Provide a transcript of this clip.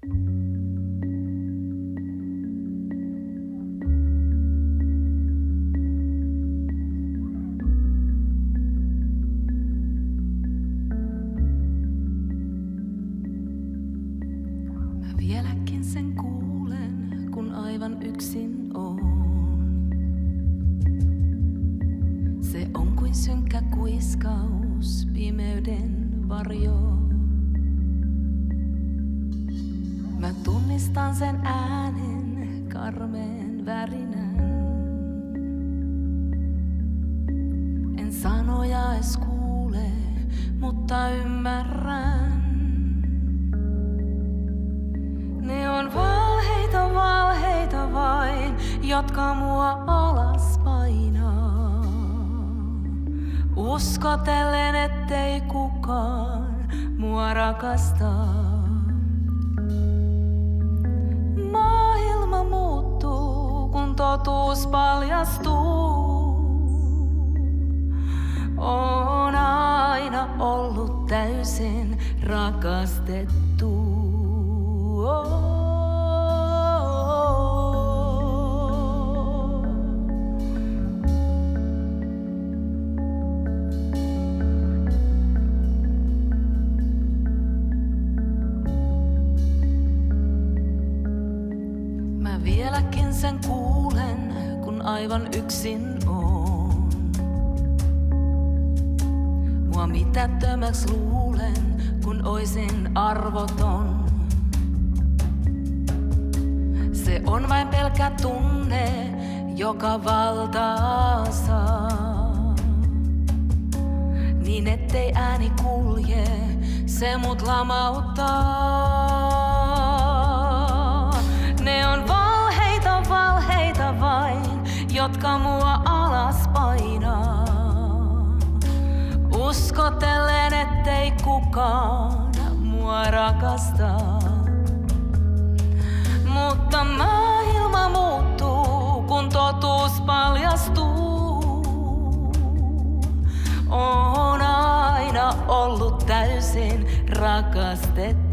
Mä vieläkin sen kuulen, kun aivan yksin oon. Se on kuin synkkä kuiskaus pimeyden varjoon. Mä tunnistan sen äänen, karmeen värinän. En sanoja edes kuule, mutta ymmärrän. Ne on valheita vain, jotka mua alas painaa. Uskotellen, ettei kukaan mua rakastaa. Maailma muuttuu, kun totuus paljastuu. Oon aina ollut täysin rakastettu. Mä vieläkin sen kuulen, kun aivan yksin oon. Mua mitättömäks luulen, kun oisin arvoton. Se on vain pelkkä tunne, joka valtaa saa. Niin ettei ääni kulje, se mut lamauttaa. Ne on valheita vain, jotka mua alas painaa. Uskotellen, ettei kukaan mua rakastaa. Mutta maailma muuttuu, kun totuus paljastuu. Oon aina ollut täysin rakastettu.